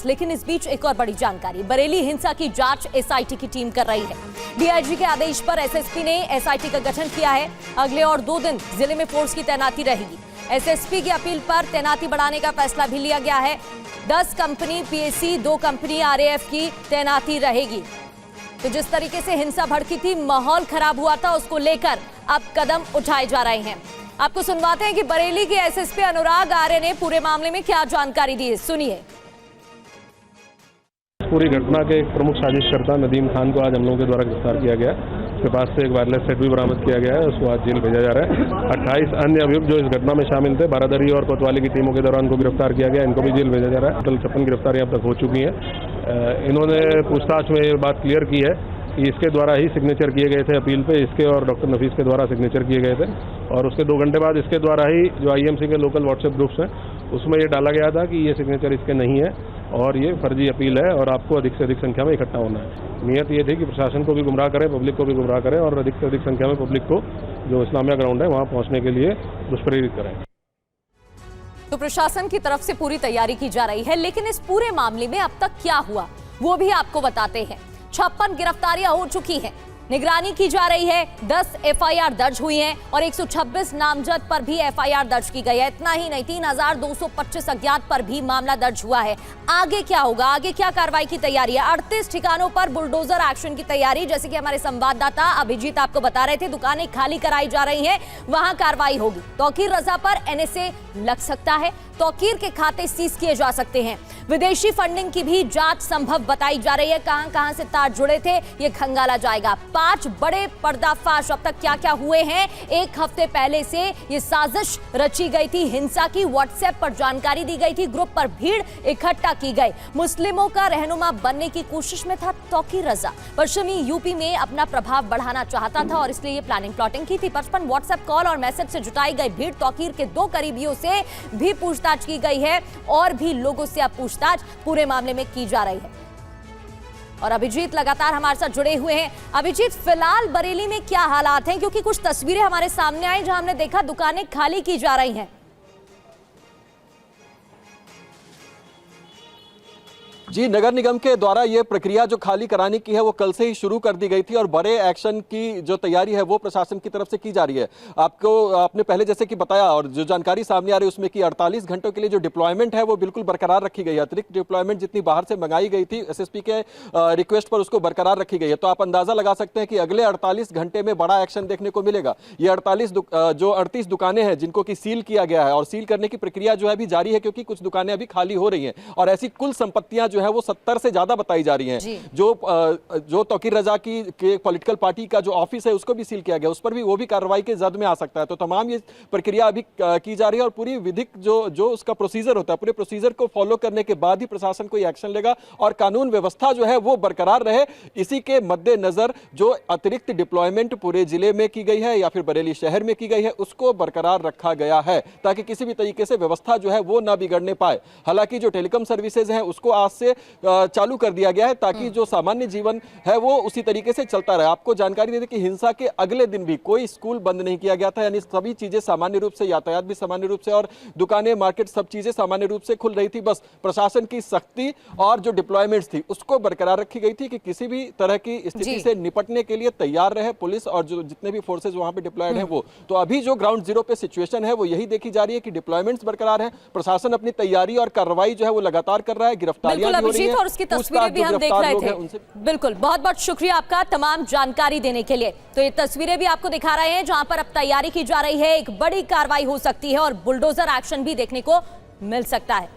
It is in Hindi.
पास। लेकिन इस बीच एक और बड़ी जानकारी, बरेली हिंसा की जांच एसआईटी की टीम कर रही है। डीआईजी के आदेश पर एसएसपी ने एसआईटी का गठन किया है। अगले और 2 दिन जिले में फोर्स की तैनाती रहेगी। एसएसपी की अपील पर तैनाती बढ़ाने का फैसला भी लिया गया है। 10 कंपनी पीएसी, 2 कंपनी आरएएफ की तैनाती रहेगी। तो जिस तरीके से हिंसा भड़की थी, माहौल खराब हुआ था, उसको लेकर अब कदम उठाए जा रहे हैं। आपको सुनवाते हैं कि बरेली के एसएसपी अनुराग आर्य ने पूरे मामले में क्या जानकारी दी है, सुनिए। पूरी घटना के एक प्रमुख साजिशकर्ता नदीम खान को आज हम लोगों के द्वारा गिरफ्तार किया गया। उसके पास से एक वायरलेस सेट भी बरामद किया गया है। उसको आज जेल भेजा जा रहा है। 28 अन्य अभियुक्त जो इस घटना में शामिल थे, बारादरी और कोतवाली की टीमों के दौरान को गिरफ्तार किया गया। इनको भी जेल भेजा जा रहा है। टोटल 56 गिरफ्तारियां अब तक हो चुकी हैं। इन्होंने पूछताछ में ये बात क्लियर की है कि इसके द्वारा ही सिग्नेचर किए गए थे अपील पे, इसके और डॉक्टर नफीस के द्वारा सिग्नेचर किए गए थे। और उसके 2 घंटे बाद इसके द्वारा ही जो आईएमसी के लोकल व्हाट्सएप ग्रुप्स हैं उसमें ये डाला गया था कि ये सिग्नेचर इसके नहीं है और ये फर्जी अपील है और आपको अधिक से अधिक संख्या में इकट्ठा होना है। नियत ये थी कि प्रशासन को भी गुमराह करें, पब्लिक को भी गुमराह करें और अधिक से अधिक संख्या में पब्लिक को जो इस्लामिया ग्राउंड है वहाँ पहुँचने के लिए दुष्प्रेरित करें। तो प्रशासन की तरफ से पूरी तैयारी की जा रही है। लेकिन इस पूरे मामले में अब तक क्या हुआ वो भी आपको बताते हैं। 56 गिरफ्तारियां हो चुकी हैं, निगरानी की जा रही है। 10 एफआईआर दर्ज हुई हैं और 126 नामजद पर भी एफआईआर दर्ज की गई है। इतना ही नहीं, 3225 अज्ञात पर भी मामला दर्ज हुआ है। आगे क्या होगा, आगे क्या कार्रवाई की तैयारी है? 38 ठिकानों पर बुलडोजर एक्शन की तैयारी, जैसे कि हमारे संवाददाता अभिजीत आपको बता रहे थे। दुकानें खाली कराई जा रही हैं, वहां कार्रवाई होगी। तौकीर रजा पर एनएसए लग सकता है, तौकीर के खाते सीज किए जा सकते हैं। विदेशी फंडिंग की भी जांच संभव बताई जा रही है। कहां कहां से तार जुड़े थे ये खंगाला जाएगा। 5 बड़े पर्दाफाश अब तक क्या क्या हुए हैं। 1 हफ्ते पहले से ये साजिश रची गई थी हिंसा की। व्हाट्सएप पर जानकारी दी गई थी, ग्रुप पर भीड़ इकट्ठा की गई। मुस्लिमों का रहनुमा बनने की कोशिश में था तौकीर रजा। पश्चिमी यूपी में अपना प्रभाव बढ़ाना चाहता था और इसलिए ये प्लानिंग प्लॉटिंग की थी। 55 व्हाट्सएप कॉल और मैसेज से जुटाई गई भीड़। तौकीर के 2 करीबियों से भी पूछताछ की गई है और भी लोगों से अब पूछताछ पूरे मामले में की जा रही है। और अभिजीत लगातार हमारे साथ जुड़े हुए हैं। अभिजीत, फिलहाल बरेली में क्या हालात हैं? क्योंकि कुछ तस्वीरें हमारे सामने आई जहां हमने देखा दुकानें खाली की जा रही हैं। जी, नगर निगम के द्वारा ये प्रक्रिया जो खाली कराने की है वो कल से ही शुरू कर दी गई थी और बड़े एक्शन की जो तैयारी है वो प्रशासन की तरफ से की जा रही है। आपने पहले जैसे कि बताया और जो जानकारी सामने आ रही है उसमें कि 48 घंटों के लिए जो डिप्लॉयमेंट है वो बिल्कुल बरकरार रखी गई है। अतिरिक्त डिप्लॉयमेंट जितनी बाहर से मंगाई गई थी एसएसपी के रिक्वेस्ट पर उसको बरकरार रखी गई है। तो आप अंदाजा लगा सकते हैं कि अगले 48 घंटे में बड़ा एक्शन देखने को मिलेगा। ये 38 दुकानें हैं जिनको कि सील किया गया है और सील करने की प्रक्रिया जो है अभी जारी है, क्योंकि कुछ दुकानें अभी खाली हो रही हैं और ऐसी कुल संपत्तियां जो है वो 70 से ज्यादा बताई जा रही हैं। जो तौकीर रजा की पॉलिटिकल पार्टी का जो ऑफिस है उसको भी सील किया गया, उस पर भी वो भी कार्रवाई के जद में आ सकता है। तो तमाम ये प्रक्रिया अभी की जा रही है और पूरी विधिक जो उसका प्रोसीजर होता है, पूरे प्रोसीजर को फॉलो करने के बाद ही प्रशासन कोई एक्शन लेगा और कानून व्यवस्था जो है वो बरकरार रहे। इसी के मद्देनजर जो अतिरिक्त डिप्लॉयमेंट पूरे जिले में की गई है या फिर बरेली शहर में की गई है उसको बरकरार रखा गया है ताकि किसी भी तरीके से व्यवस्था जो है वो ना बिगड़ने पाए। हालांकि जो टेलीकॉम सर्विसेज हैं उसको आज से चालू कर दिया गया है ताकि जो सामान्य जीवन है वो उसी तरीके से चलता रहे। आपको जानकारी दे दें कि हिंसा के अगले दिन भी कोई स्कूल बंद नहीं किया गया था, यानी सभी चीजें सामान्य रूप से, यातायात भी सामान्य रूप से और दुकानें, मार्केट, सब चीजें सामान्य रूप से खुल रही थी। बस प्रशासन की सख्ती और जो डिप्लॉयमेंट्स थी उसको बरकरार रखी गई थी कि किसी भी तरह की स्थिति से निपटने के लिए तैयार रहे पुलिस और जो जितने भी फोर्सेज वहां पे डिप्लॉयड हैं वो। तो अभी जो ग्राउंड जीरो पे सिचुएशन है वो यही देखी जा रही है कि डिप्लॉयमेंट्स बरकरार है, प्रशासन अपनी तैयारी और कार्रवाई जो है वो लगातार कर रहा है, गिरफ्तारियां भी हो रही हैं और उसकी तस्वीरें भी हम देख रहे थे। बिल्कुल, बहुत बहुत शुक्रिया आपका तमाम जानकारी देने के लिए। तो ये तस्वीरें भी आपको दिखा रहे हैं जहां पर अब तैयारी की जा रही है। एक बड़ी कार्रवाई हो सकती है और बुलडोजर एक्शन भी देखने को मिल सकता है।